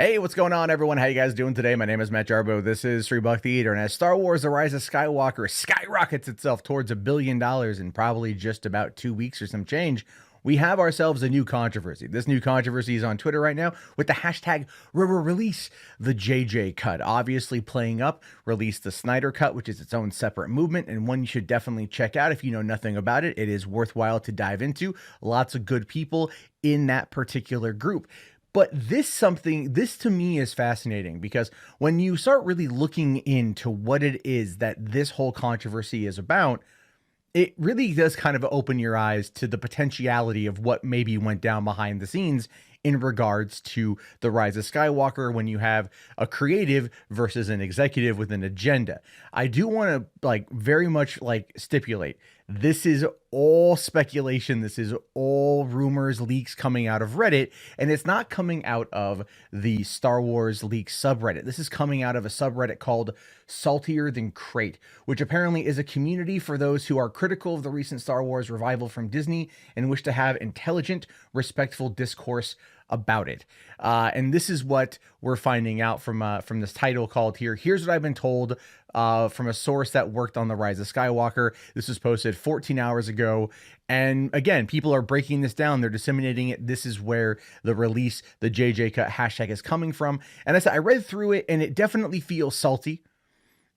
Hey, what's going on, everyone? How you guys doing today? My name is Matt Jarbo. This is Buck the Eater, and as Star Wars: The Rise of Skywalker skyrockets itself towards $1 billion in probably just about 2 weeks or some change, we have ourselves a new controversy. This new controversy is on Twitter right now with the hashtag release the JJ cut. Obviously playing up, release the Snyder cut, which is its own separate movement and one you should definitely check out if you know nothing about it. It is worthwhile to dive into. Lots of good people in that particular group. But this to me is fascinating because when you start really looking into what it is that this whole controversy is about, it really does kind of open your eyes to the potentiality of what maybe went down behind the scenes in regards to the Rise of Skywalker when you have a creative versus an executive with an agenda. I do want to very much stipulate this is all speculation. This is all rumors, leaks coming out of Reddit, and it's not coming out of the Star Wars leaks subreddit. This is coming out of a subreddit called saltierthancrait, which apparently is a community for those who are critical of the recent Star Wars revival from Disney and wish to have intelligent, respectful discourse about it. And this is what we're finding out from this title called here. Here's what I've been told from a source that worked on the Rise of Skywalker. This was posted 14 hours ago. And again, people are breaking this down. They're disseminating it. This is where the release, the JJ cut hashtag is coming from. And I read through it and it definitely feels salty.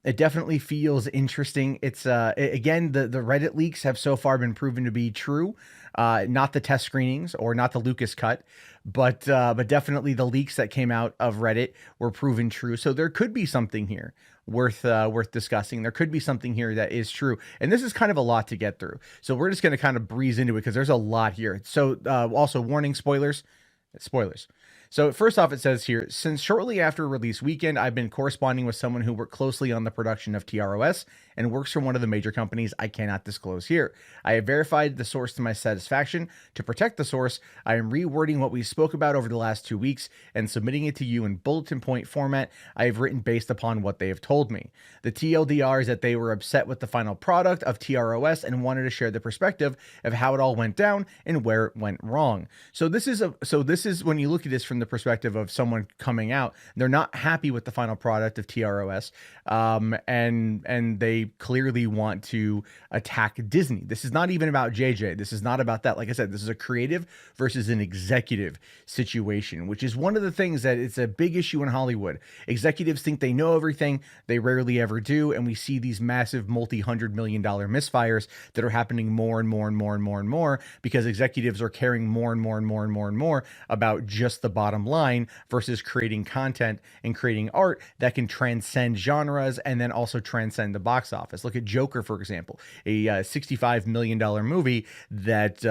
It definitely feels interesting. It's again, the Reddit leaks have so far been proven to be true. Not the test screenings or not the Lucas cut, but definitely the leaks that came out of Reddit were proven true. So there could be something here worth discussing. There could be something here that is true. And this is kind of a lot to get through. So we're just going to kind of breeze into it because there's a lot here. So also warning, spoilers. So first off, it says here, since shortly after release weekend, I've been corresponding with someone who worked closely on the production of TROS and works for one of the major companies I cannot disclose here. I have verified the source to my satisfaction. To protect the source, I am rewording what we spoke about over the last 2 weeks and submitting it to you in bulletin point format I have written based upon what they have told me. The TLDR is that they were upset with the final product of TROS and wanted to share the perspective of how it all went down and where it went wrong. So this is when you look at this from the perspective of someone coming out, they're not happy with the final product of TROS, and they clearly want to attack Disney. This is not even about JJ. This is not about that. Like I said, this is a creative versus an executive situation, which is one of the things that it's a big issue in Hollywood. Executives think they know everything. They rarely ever do. And we see these massive multi-$100 million misfires that are happening more and more and more and more and more because executives are caring more and more and more and more and more about just the bottom line versus creating content and creating art that can transcend genres and then also transcend the box office. Look at Joker, for example, a $65 million movie that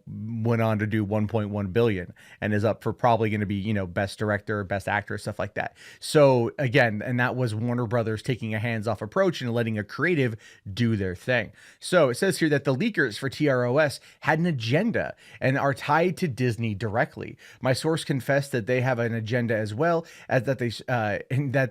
went on to do 1.1 billion and is up for probably going to be, best director, best actor, stuff like that. So again, and that was Warner Brothers taking a hands-off approach and letting a creative do their thing. So it says here that the leakers for TROS had an agenda and are tied to Disney directly. My source confessed that they have an agenda as well as that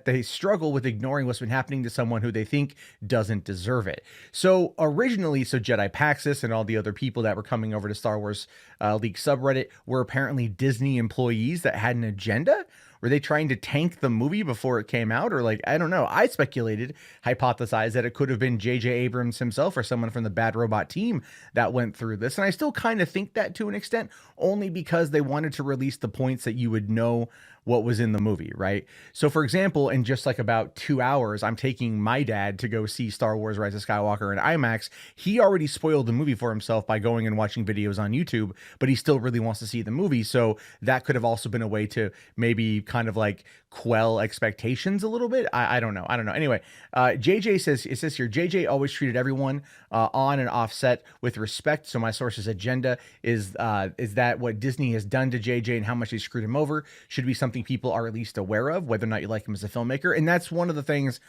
they struggle with ignoring what's been happening to someone who they think doesn't deserve it. So originally, Jedi Paxis and all the other people that were coming over to Star Wars Leak subreddit were apparently Disney employees that had an agenda. Were they trying to tank the movie before it came out? Or I don't know. I hypothesized that it could have been JJ Abrams himself or someone from the Bad Robot team that went through this. And I still kind of think that to an extent, only because they wanted to release the points that you would know what was in the movie, right? So for example, in just about 2 hours, I'm taking my dad to go see Star Wars Rise of Skywalker in IMAX. He already spoiled the movie for himself by going and watching videos on YouTube, but he still really wants to see the movie. So that could have also been a way to maybe kind of quell expectations a little bit. I don't know. Anyway, JJ says, it says here, JJ always treated everyone on and off set with respect. So my source's agenda is that what Disney has done to JJ and how much they screwed him over should be something people are at least aware of, whether or not you like him as a filmmaker. And that's one of the things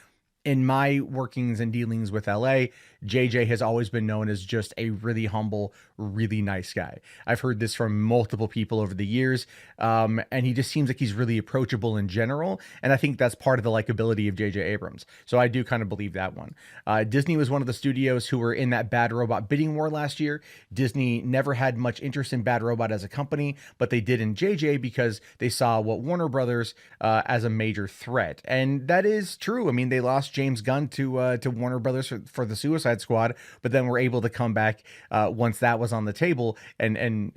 in my workings and dealings with LA, JJ has always been known as just a really humble, really nice guy. I've heard this from multiple people over the years, and he just seems like he's really approachable in general. And I think that's part of the likability of JJ Abrams. So I do kind of believe that one. Disney was one of the studios who were in that Bad Robot bidding war last year. Disney never had much interest in Bad Robot as a company, but they did in JJ because they saw what Warner Brothers as a major threat. And that is true. I mean, they lost James Gunn to Warner Brothers for the Suicide Squad, but then were able to come back once that was on the table and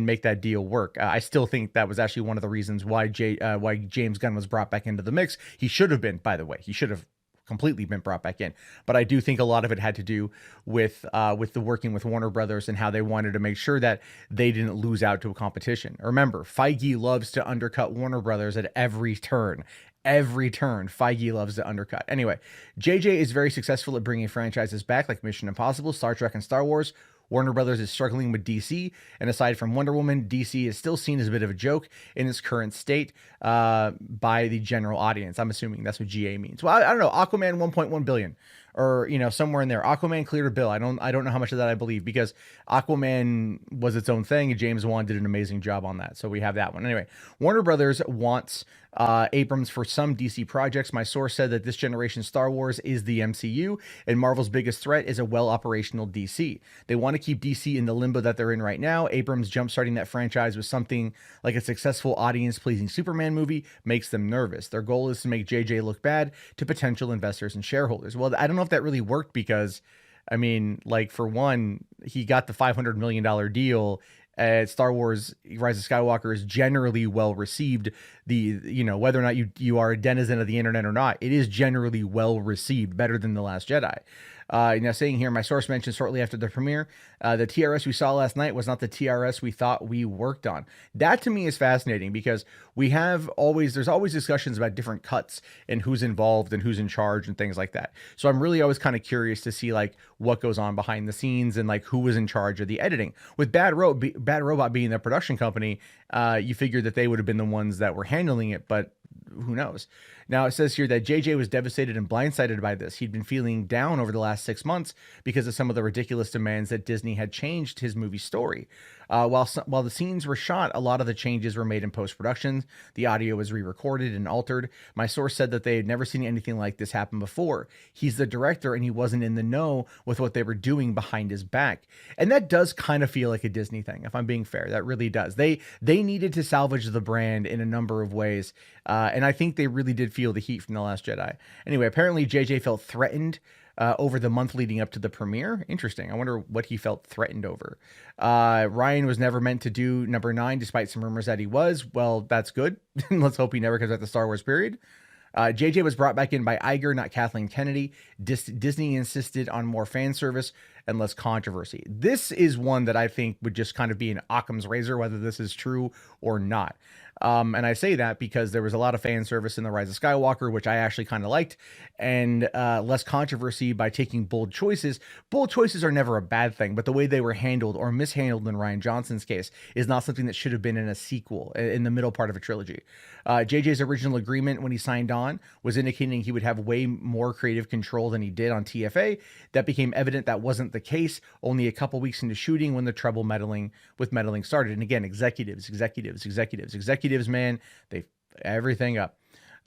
make that deal work. I still think that was actually one of the reasons why James Gunn was brought back into the mix. He should have been, by the way. He should have completely been brought back in. But I do think a lot of it had to do with the working with Warner Brothers and how they wanted to make sure that they didn't lose out to a competition. Remember, Feige loves to undercut Warner Brothers at every turn. Every turn, Feige loves to undercut. Anyway, JJ is very successful at bringing franchises back like Mission Impossible, Star Trek, and Star Wars. Warner Brothers is struggling with DC, and aside from Wonder Woman, DC is still seen as a bit of a joke in its current state by the general audience. I'm assuming that's what GA means. Well, I don't know. Aquaman 1.1 billion, or somewhere in there. Aquaman cleared a bill. I don't know how much of that I believe, because Aquaman was its own thing, and James Wan did an amazing job on that. So we have that one. Anyway, Warner Brothers wants Abrams for some DC projects. My source said that this generation Star Wars is the MCU, and Marvel's biggest threat is a well-operational DC. They want to keep DC in the limbo that they're in right now. Abrams jumpstarting that franchise with something like a successful audience-pleasing Superman movie makes them nervous. Their goal is to make JJ look bad to potential investors and shareholders. Well, I don't know if that really worked, because, I mean, like, for one, he got the $500 million deal. Star Wars Rise of Skywalker is generally well received. Whether or not you are a denizen of the internet or not, it is generally well received, better than The Last Jedi. Now, saying here, my source mentioned shortly after the premiere, the TRS we saw last night was not the TRS we thought we worked on. That to me is fascinating, because there's always discussions about different cuts and who's involved and who's in charge and things like that. So I'm really always kind of curious to see like what goes on behind the scenes and like who was in charge of the editing. With Bad Robot being the production company, you figured that they would have been the ones that were handling it, but who knows? Now, it says here that JJ was devastated and blindsided by this. He'd been feeling down over the last 6 months because of some of the ridiculous demands that Disney had changed his movie story. While the scenes were shot, a lot of the changes were made in post-production. The audio was re-recorded and altered. My source said that they had never seen anything like this happen before. He's the director, and he wasn't in the know with what they were doing behind his back. And that does kind of feel like a Disney thing, if I'm being fair. That really does. They needed to salvage the brand in a number of ways, and I think they really did feel the heat from The Last Jedi. Anyway, apparently JJ felt threatened over the month leading up to the premiere. Interesting. I wonder what he felt threatened over. Ryan was never meant to do number 9, despite some rumors that he was. Well, that's good. Let's hope he never comes back to Star Wars, period. JJ was brought back in by Iger, not Kathleen Kennedy. Disney insisted on more fan service and less controversy. This is one that I think would just kind of be an Occam's razor, whether this is true or not. And I say that because there was a lot of fan service in The Rise of Skywalker, which I actually kind of liked, and less controversy by taking bold choices. Bold choices are never a bad thing, but the way they were handled or mishandled in Rian Johnson's case is not something that should have been in a sequel, in the middle part of a trilogy. JJ's original agreement when he signed on was indicating he would have way more creative control than he did on TFA. That became evident that wasn't the case only a couple weeks into shooting, when the trouble meddling started. And again, executives, man, they everything up.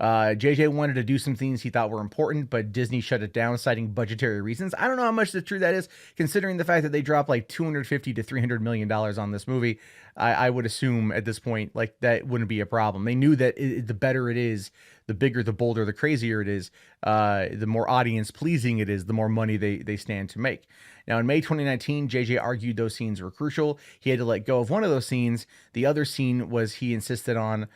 JJ wanted to do some things he thought were important, but Disney shut it down, citing budgetary reasons. I don't know how much the truth that is, considering the fact that they dropped like $250 to $300 million on this movie. I would assume at this point, like, that wouldn't be a problem. They knew that the better it is, the bigger, the bolder, the crazier it is, the more audience pleasing it is, the more money they stand to make. Now, in May 2019, JJ argued those scenes were crucial. He had to let go of one of those scenes. The other scene was he insisted on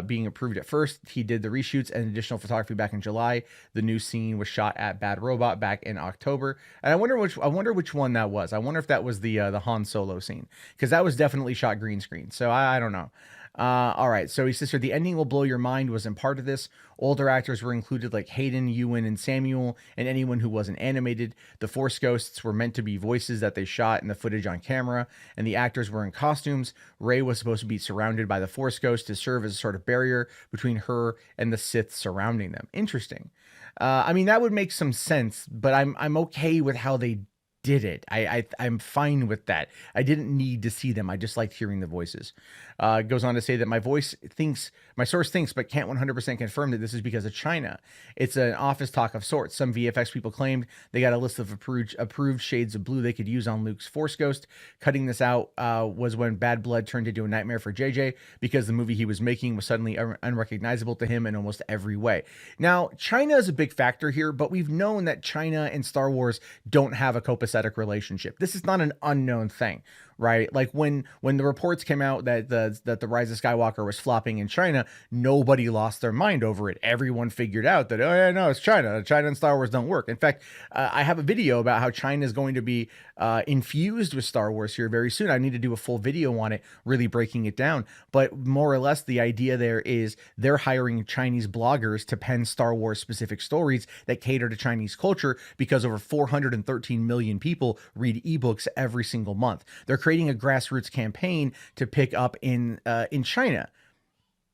being approved at first. He did the reshoots and additional photography back in July. The new scene was shot at Bad Robot back in October. And I wonder which one that was. I wonder if that was the Han Solo scene, because that was definitely shot green screen. So I don't know. All right, so he says here, the ending will blow your mind wasn't part of this. Older actors were included like Hayden, Ewan, and Samuel, and anyone who wasn't animated. The Force ghosts were meant to be voices that they shot in the footage on camera, and the actors were in costumes. Rey was supposed to be surrounded by the Force ghost to serve as a sort of barrier between her and the Sith surrounding them. Interesting. I mean, that would make some sense, but I'm okay with how they did it. I'm fine with that. I didn't need to see them. I just liked hearing the voices. Goes on to say that my source thinks, but can't 100% confirm that this is because of China. It's an office talk of sorts. Some VFX people claimed they got a list of approved shades of blue they could use on Luke's Force Ghost. Cutting this out was when Bad Blood turned into a nightmare for JJ because the movie he was making was suddenly unrecognizable to him in almost every way. Now, China is a big factor here, but we've known that China and Star Wars don't have a copacetic relationship. This is not an unknown thing, right? Like when the reports came out that the Rise of Skywalker was flopping in China, nobody lost their mind over it. Everyone figured out that, oh yeah, no, it's China. China and Star Wars don't work. In fact, I have a video about how China is going to be infused with Star Wars here very soon. I need to do a full video on it, really breaking it down. But more or less, the idea there is they're hiring Chinese bloggers to pen Star Wars specific stories that cater to Chinese culture because over 413 million people read ebooks every single month. They're creating a grassroots campaign to pick up in China.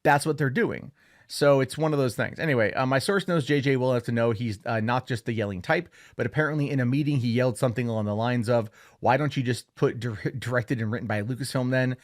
That's what they're doing. So it's one of those things. Anyway, my source knows JJ well enough to know he's not just the yelling type, but apparently in a meeting he yelled something along the lines of, why don't you just put directed and written by Lucasfilm then?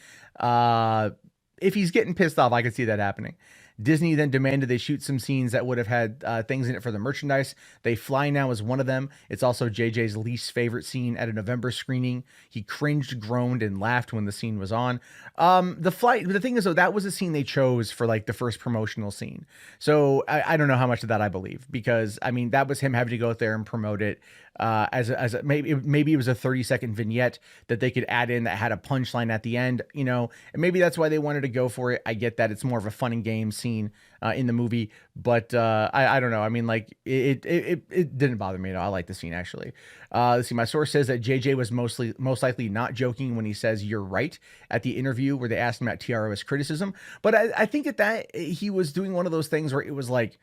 If he's getting pissed off, I could see that happening. Disney then demanded they shoot some scenes that would have had things in it for the merchandise. They Fly Now is one of them. It's also JJ's least favorite scene at a November screening. He cringed, groaned, and laughed when the scene was on. The thing is, though, that was a scene they chose for like the first promotional scene. So I don't know how much of that I believe, because I mean, that was him having to go out there and promote it maybe it was a 30-second vignette that they could add in that had a punchline at the end, you know, and maybe that's why they wanted to go for it. I get that it's more of a fun and game scene in the movie, but I don't know. I mean, like it didn't bother me at all. I like the scene actually. Let's see. My source says that JJ was most likely not joking when he says "you're right" at the interview where they asked him about TROS criticism, but I think that he was doing one of those things where it was like,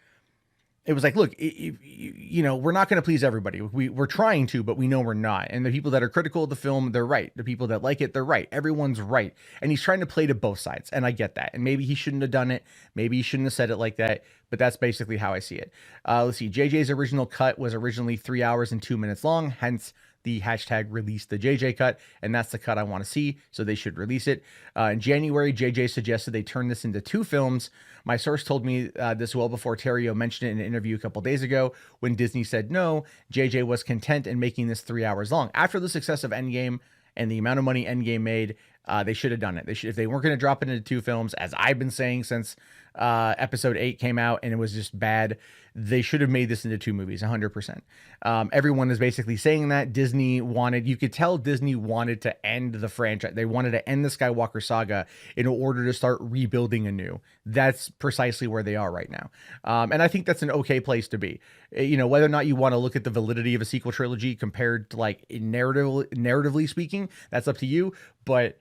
look, you know, we're not going to please everybody. We're trying to, but we know we're not. And the people that are critical of the film, they're right. The people that like it, they're right. Everyone's right. And he's trying to play to both sides. And I get that. And maybe he shouldn't have done it. Maybe he shouldn't have said it like that. But that's basically how I see it. Let's see. JJ's original cut was originally 3 hours and 2 minutes long. Hence the hashtag release the JJ cut, and that's the cut I want to see, so they should release it. In January, JJ suggested they turn this into 2 films. My source told me this well before Terrio mentioned it in an interview a couple days ago. When Disney said no, JJ was content in making this 3 hours long. After the success of Endgame and the amount of money Endgame made, they should have done it. If they weren't going to drop it into 2 films, as I've been saying since episode 8 came out and it was just bad, they should have made this into 2 movies, 100%. Everyone is basically saying that you could tell Disney wanted to end the franchise. They wanted to end the Skywalker saga in order to start rebuilding anew. That's precisely where they are right now. And I think that's an okay place to be. You know, whether or not you want to look at the validity of a sequel trilogy compared to like narratively speaking, that's up to you. But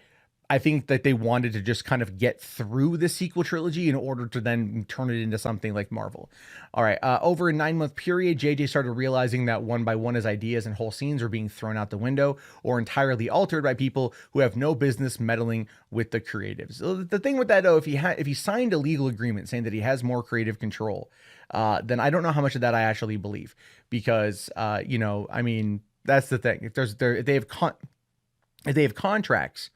I think that they wanted to just kind of get through the sequel trilogy in order to then turn it into something like Marvel. All right. Over a 9-month period, JJ started realizing that one by one his ideas and whole scenes are being thrown out the window or entirely altered by people who have no business meddling with the creatives. So the thing with that, though, if he signed a legal agreement saying that he has more creative control, then I don't know how much of that I actually believe, because you know, I mean, that's the thing. If they have contracts,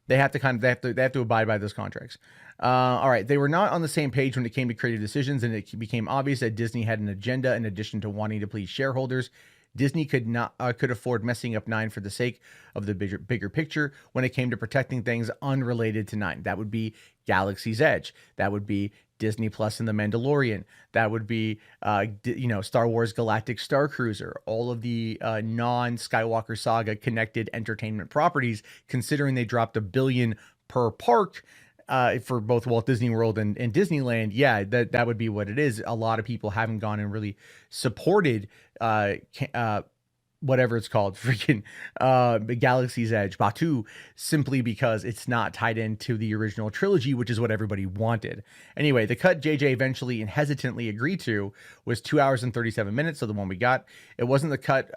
they have to abide by those contracts. All right. They were not on the same page when it came to creative decisions, and it became obvious that Disney had an agenda in addition to wanting to please shareholders. Disney could afford messing up 9 for the sake of the bigger picture when it came to protecting things unrelated to 9. That would be Galaxy's Edge. That would be Disney Plus and The Mandalorian. That would be, Star Wars Galactic Star Cruiser. All of the non-Skywalker saga connected entertainment properties, considering they dropped $1 billion per park for both Walt Disney World and Disneyland. Yeah, that would be what it is. A lot of people haven't gone and really supported whatever it's called, freaking Galaxy's Edge, Batu, simply because it's not tied into the original trilogy, which is what everybody wanted. Anyway, the cut JJ eventually and hesitantly agreed to was 2 hours and 37 minutes, so the one we got. It wasn't the cut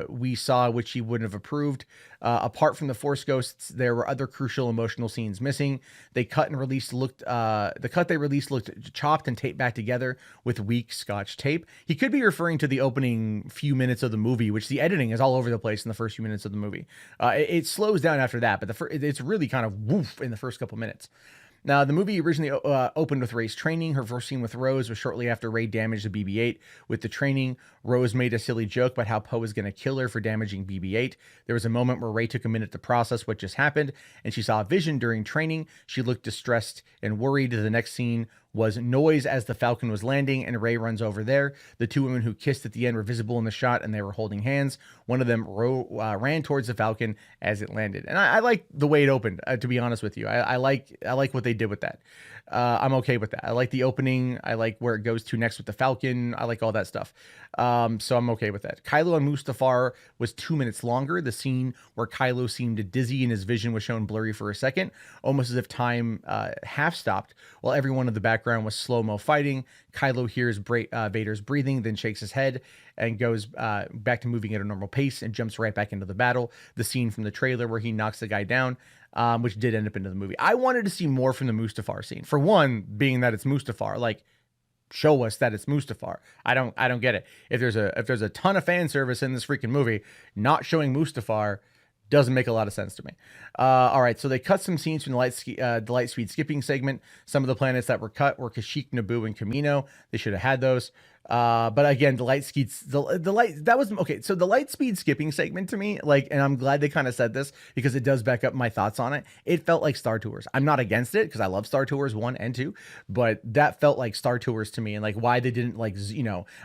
we saw, which he wouldn't have approved. Apart from the Force Ghosts, there were other crucial emotional scenes missing. The cut they released looked chopped and taped back together with weak Scotch tape. He could be referring to the opening few minutes of the movie, which the editing is all over the place in the first few minutes of the movie. It slows down after that, but it's really kind of woof in the first couple minutes. Now, the movie originally opened with Rey's training. Her first scene with Rose was shortly after Rey damaged the BB-8. With the training, Rose made a silly joke about how Poe was going to kill her for damaging BB-8. There was a moment where Rey took a minute to process what just happened, and she saw a vision during training. She looked distressed and worried. The next scene was noise as the Falcon was landing, and Rey runs over there. The two women who kissed at the end were visible in the shot, and they were holding hands. One of them ran towards the Falcon as it landed. And I like the way it opened, to be honest with you. I like what they did with that. I'm okay with that. I like the opening. I like where it goes to next with the Falcon. I like all that stuff. So I'm okay with that. Kylo and Mustafar was 2 minutes longer. The scene where Kylo seemed dizzy and his vision was shown blurry for a second, almost as if time half stopped, while everyone in the background was slow-mo fighting. Kylo hears Vader's breathing, then shakes his head and goes back to moving at a normal pace and jumps right back into the battle. The scene from the trailer where he knocks the guy down, which did end up into the movie. I wanted to see more from the Mustafar scene. For one, being that it's Mustafar, like, show us that it's Mustafar. I don't get it. If there's a ton of fan service in this freaking movie, not showing Mustafar doesn't make a lot of sense to me. All right, so they cut some scenes from the light speed skipping segment. Some of the planets that were cut were Kashyyyk, Naboo, and Kamino. They should have had those. But again, the light speed skipping segment to me, like, and I'm glad they kind of said this because it does back up my thoughts on it. It felt like Star Tours. I'm not against it because I love Star Tours 1 and 2, but that felt like Star Tours to me, and like why they didn't, like,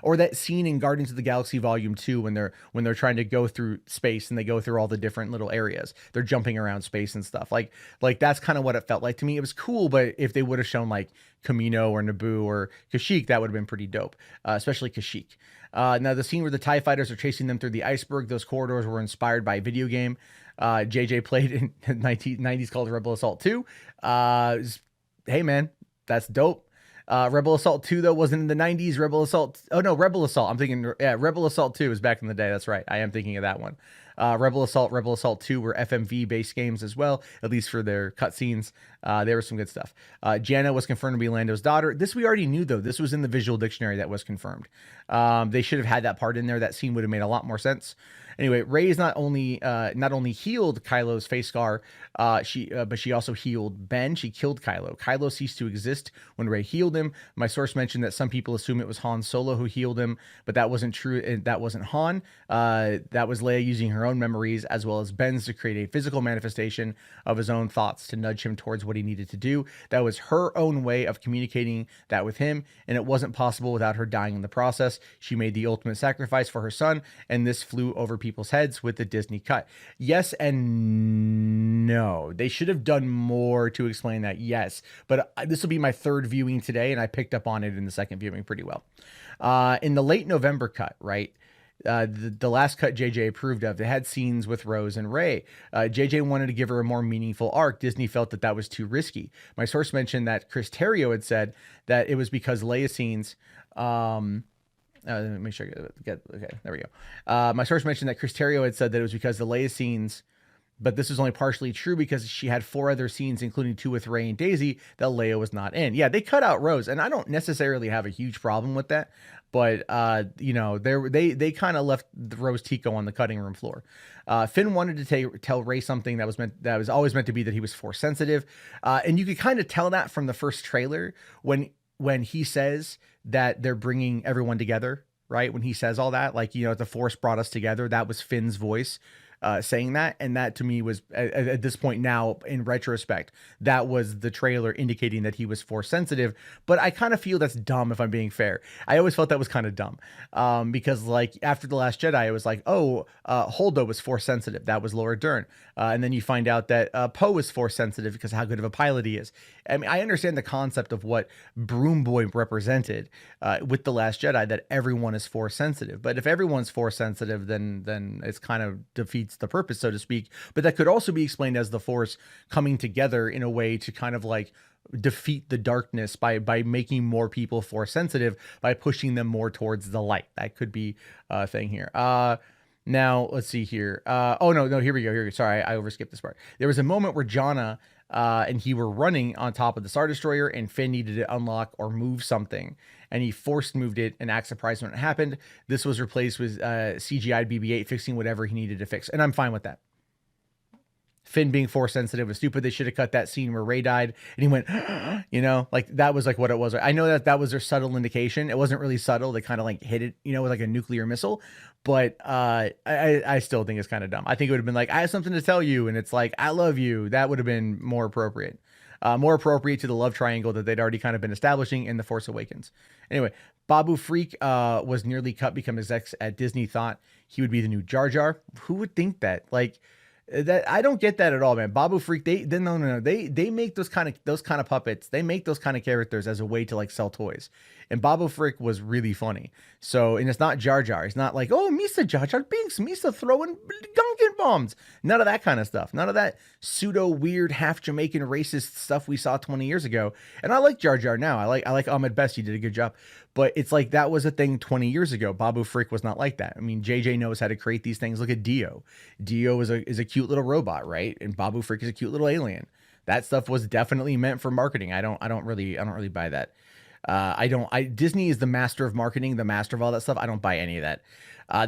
or that scene in Guardians of the Galaxy Volume 2 when they're trying to go through space and they go through all the different little areas. They're jumping around space and stuff. Like that's kind of what it felt like to me. It was cool, but if they would have shown like Kamino or Naboo or Kashyyyk, that would have been pretty dope, especially Kashyyyk. Now, the scene where the TIE fighters are chasing them through the iceberg, those corridors were inspired by a video game JJ played in the 1990s called Rebel Assault 2. Hey, man, that's dope. Rebel Assault 2, though, wasn't in the 90s. Rebel Assault. Rebel Assault. I'm thinking, Rebel Assault 2 is back in the day. That's right. I am thinking of that one. Rebel Assault 2 were FMV-based games as well, at least for their cutscenes. There was some good stuff. Janna was confirmed to be Lando's daughter. This we already knew, though. This was in the visual dictionary that was confirmed. They should have had that part in there. That scene would have made a lot more sense. Anyway, Rey is not only healed Kylo's face scar, but she also healed Ben. She killed Kylo. Kylo ceased to exist when Rey healed him. My source mentioned that some people assume it was Han Solo who healed him, but that wasn't true. That wasn't Han. That was Leia using her own memories as well as Ben's to create a physical manifestation of his own thoughts to nudge him towards what he needed to do. That was her own way of communicating that with him, and it wasn't possible without her dying in the process. She made the ultimate sacrifice for her son, and this flew over people's heads with the Disney cut. Yes and no. They should have done more to explain that, yes. But this will be my third viewing today, and I picked up on it in the second viewing pretty well. In the late November cut, right? The last cut JJ approved of, they had scenes with Rose and Rey. JJ wanted to give her a more meaningful arc. Disney felt that was too risky. My source mentioned that Chris Terrio had said that it was because Leia scenes... let me make sure I get okay, there we go. My source mentioned that Chris Terrio had said that it was because the Leia scenes, but this was only partially true because she had 4 other scenes, including 2 with Rey and Daisy, that Leia was not in. Yeah, they cut out Rose, and I don't necessarily have a huge problem with that, but they kind of left the Rose Tico on the cutting room floor. Finn wanted to tell Rey something that was always meant to be that he was Force sensitive, and you could kind of tell that from the first trailer when he says that they're bringing everyone together, right? When he says all that, like, the Force brought us together, that was Finn's voice. saying that, and that to me was at this point now, in retrospect, that was the trailer indicating that he was force sensitive. But I kind of feel that's dumb, if I'm being fair. I always felt that was kind of dumb, because like after The Last Jedi, it was like, oh, Holdo was force sensitive. That was Laura Dern, and then you find out that Poe is force sensitive because of how good of a pilot he is. I mean, I understand the concept of what Broom Boy represented with The Last Jedi, that everyone is force sensitive. But if everyone's force sensitive, then it's kind of defeats the purpose, so to speak. But that could also be explained as the force coming together in a way to kind of like defeat the darkness by making more people force sensitive, by pushing them more towards the light. That could be a thing here. Now let's see here. Oh no, here we go. Sorry, I overskipped this part. There was a moment where Jonna and he were running on top of the Star Destroyer, and Finn needed to unlock or move something, and he forced moved it and act surprised when it happened. This was replaced with CGI'd BB-8 fixing whatever he needed to fix, and I'm fine with that. Finn being force sensitive was stupid. They should have cut that scene where Rey died and he went, you know, like that was like what it was. I know that was their subtle indication. It wasn't really subtle. They kind of like hit it, you know, with like a nuclear missile. But I still think it's kind of dumb. I think it would have been like, I have something to tell you, and it's like, I love you. That would have been more appropriate. More appropriate to the love triangle that they'd already kind of been establishing in The Force Awakens. Anyway, Babu Freak was nearly cut because execs at Disney thought he would be the new Jar Jar. Who would think that? Like, that I don't get that at all, man. Babu Freak, no. They make those kind of puppets. They make those kind of characters as a way to like sell toys. And Babu Frick was really funny. So, and it's not Jar Jar. It's not like, oh, Misa Jar Jar Binks, Misa throwing Gungan bombs. None of that kind of stuff. None of that pseudo weird half Jamaican racist stuff we saw 20 years ago. And I like Jar Jar now. I like Ahmed Best. He did a good job. But it's like that was a thing 20 years ago. Babu Frick was not like that. I mean, JJ knows how to create these things. Look at Dio. Dio is a cute little robot, right? And Babu Frick is a cute little alien. That stuff was definitely meant for marketing. I don't really buy that. Disney is the master of marketing, the master of all that stuff. I don't buy any of that.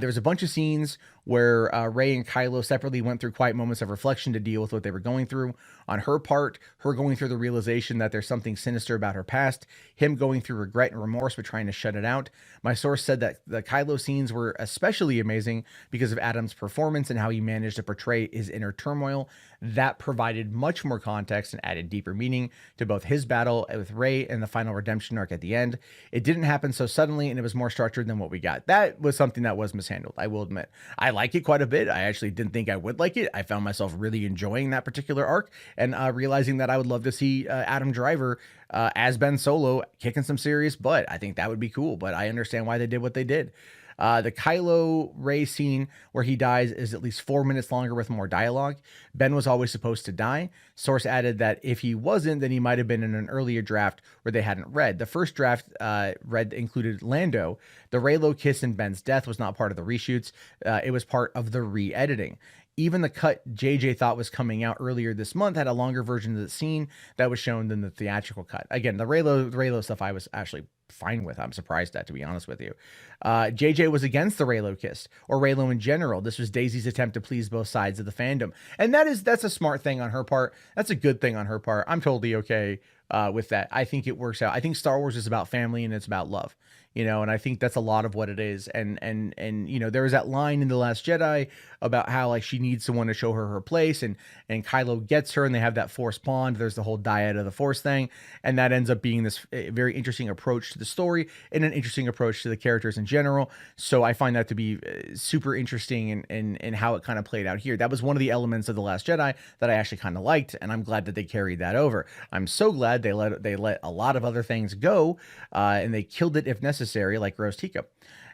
There was a bunch of scenes where Rey and Kylo separately went through quiet moments of reflection to deal with what they were going through. On her part, her going through the realization that there's something sinister about her past, him going through regret and remorse but trying to shut it out. My source said that the Kylo scenes were especially amazing because of Adam's performance and how he managed to portray his inner turmoil. That provided much more context and added deeper meaning to both his battle with Rey and the final redemption arc at the end. It didn't happen so suddenly, and it was more structured than what we got. That was something that was mishandled, I will admit. I like it quite a bit. I actually didn't think I would like it. I found myself really enjoying that particular arc, and realizing that I would love to see Adam Driver as Ben Solo kicking some serious butt. I think that would be cool, but I understand why they did what they did. The Kylo Rey scene where he dies is at least 4 minutes longer with more dialogue. Ben was always supposed to die. Source added that if he wasn't, then he might have been in an earlier draft where they hadn't read. The first draft read included Lando. The Reylo kiss and Ben's death was not part of the reshoots. It was part of the re-editing. Even the cut JJ thought was coming out earlier this month had a longer version of the scene that was shown than the theatrical cut. Again, the Reylo stuff I was actually fine with. I'm surprised at, to be honest with you. JJ was against the Reylo kiss, or Reylo in general. This was Daisy's attempt to please both sides of the fandom. And that's a smart thing on her part. That's a good thing on her part. I'm totally okay with that. I think it works out. I think Star Wars is about family and it's about love. You know, and I think that's a lot of what it is. And you know, there was that line in The Last Jedi about how like she needs someone to show her place, and Kylo gets her, and they have that Force bond. There's the whole dyad of the Force thing, and that ends up being this very interesting approach to the story and an interesting approach to the characters in general. So I find that to be super interesting in how it kind of played out here. That was one of the elements of The Last Jedi that I actually kind of liked, and I'm glad that they carried that over. I'm so glad they let a lot of other things go, and they killed it if necessary, like Rose Tico.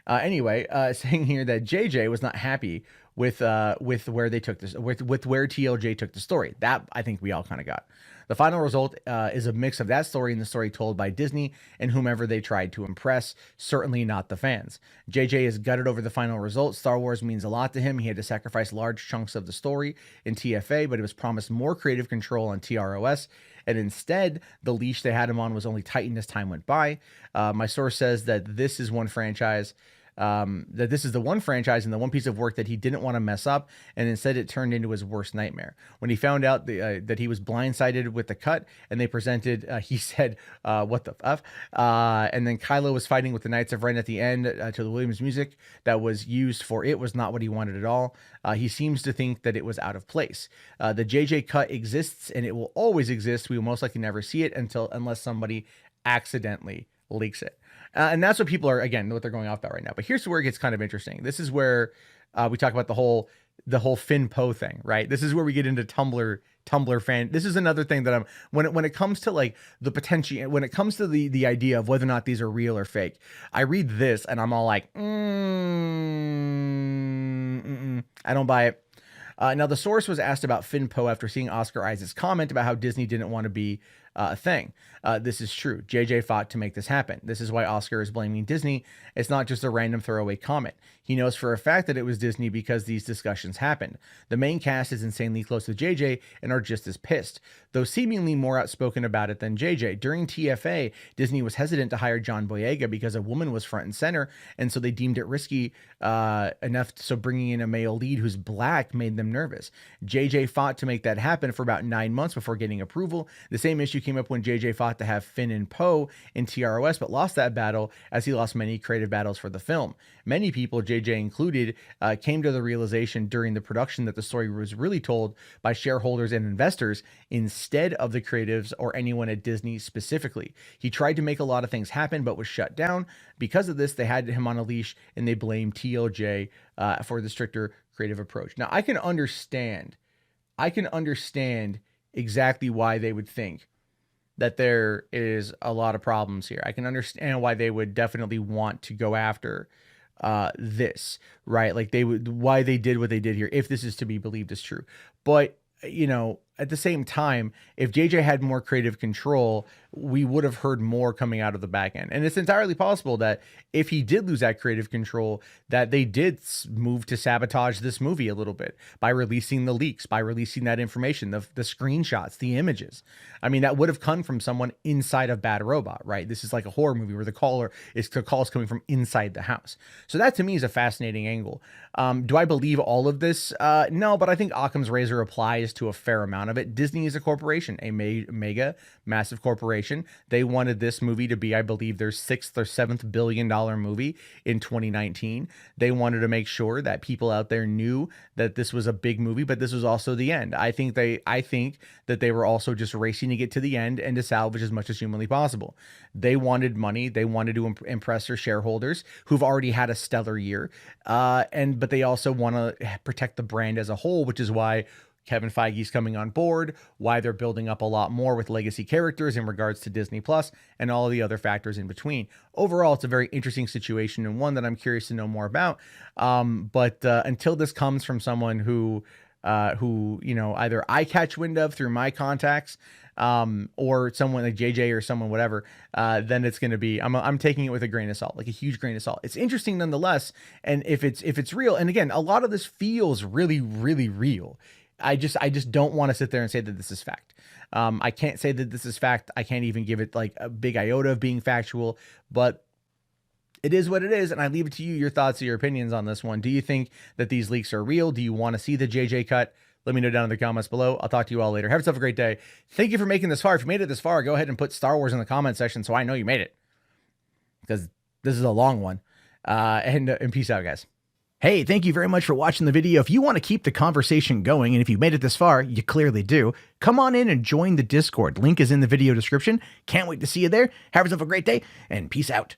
Anyway, saying here that JJ was not happy with where they took this, with where TLJ took the story. That I think we all kind of got. The final result is a mix of that story and the story told by Disney and whomever they tried to impress, certainly not the fans. JJ is gutted over the final result. Star Wars means a lot to him. He had to sacrifice large chunks of the story in TFA, but he was promised more creative control on TROS. And instead, the leash they had him on was only tightened as time went by. My source says that this is one franchise that this is the one franchise and the one piece of work that he didn't want to mess up, and instead it turned into his worst nightmare. When he found out that he was blindsided with the cut, and they presented, he said, "What the f?" And then Kylo was fighting with the Knights of Ren at the end to the Williams music that was used for it was not what he wanted at all. He seems to think that it was out of place. The JJ cut exists and it will always exist. We will most likely never see it unless somebody accidentally leaks it. And that's what people are, again, what they're going off about right now. But here's where it gets kind of interesting. This is where we talk about the whole Finn Poe thing, right? This is where we get into Tumblr fan. This is another thing that when it comes to like the potential, when it comes to the idea of whether or not these are real or fake, I read this and I'm all like, I don't buy it. Now, the source was asked about Finn Poe after seeing Oscar Isaac's comment about how Disney didn't want to be a thing. This is true. JJ fought to make this happen. This is why Oscar is blaming Disney. It's not just a random throwaway comment. He knows for a fact that it was Disney because these discussions happened. The main cast is insanely close to JJ and are just as pissed, though seemingly more outspoken about it than JJ. During TFA, Disney was hesitant to hire John Boyega because a woman was front and center, and so they deemed it risky enough, so bringing in a male lead who's black made them nervous. JJ fought to make that happen for about 9 months before getting approval. The same issue came up when JJ fought to have Finn and Poe in TROS, but lost that battle as he lost many creative battles for the film. Many people, JJ included, came to the realization during the production that the story was really told by shareholders and investors instead of the creatives or anyone at Disney specifically. He tried to make a lot of things happen, but was shut down. Because of this, they had him on a leash, and they blamed TLJ for the stricter creative approach. Now, I can understand exactly why they would think that there is a lot of problems here. I can understand why they would definitely want to go after this, right? Like why they did what they did here, if this is to be believed as true. But, at the same time, if JJ had more creative control, we would have heard more coming out of the back end. And it's entirely possible that if he did lose that creative control, that they did move to sabotage this movie a little bit by releasing the leaks, by releasing that information, the screenshots, the images. I mean, that would have come from someone inside of Bad Robot, right? This is like a horror movie where the call is coming from inside the house. So that to me is a fascinating angle. Do I believe all of this? No, but I think Occam's razor applies to a fair amount of it. Disney is a corporation, a mega massive corporation. They wanted this movie to be, I believe, their 6th or 7th billion-dollar movie in 2019. They wanted to make sure that people out there knew that this was a big movie, but this was also the end. I think that they were also just racing to get to the end and to salvage as much as humanly possible. They wanted money. They wanted to impress their shareholders who've already had a stellar year. But they also want to protect the brand as a whole, which is why Kevin Feige's coming on board, why they're building up a lot more with legacy characters in regards to Disney Plus and all of the other factors in between. Overall, it's a very interesting situation and one that I'm curious to know more about. But until this comes from someone who either I catch wind of through my contacts, or someone like JJ or someone, whatever, then it's going to be, I'm taking it with a grain of salt, like a huge grain of salt. It's interesting nonetheless. And if it's real, and again, a lot of this feels really, really real. I just don't want to sit there and say that this is fact. I can't say that this is fact. I can't even give it like a big iota of being factual, but it is what it is. And I leave it to you, your thoughts or your opinions on this one. Do you think that these leaks are real? Do you want to see the JJ cut? Let me know down in the comments below. I'll talk to you all later. Have yourself a great day. Thank you for making this far. If you made it this far, go ahead and put Star Wars in the comment section so I know you made it, because this is a long one. And peace out, guys. Hey, thank you very much for watching the video. If you want to keep the conversation going, and if you made it this far, you clearly do, come on in and join the Discord. Link is in the video description. Can't wait to see you there. Have yourself a great day, and peace out.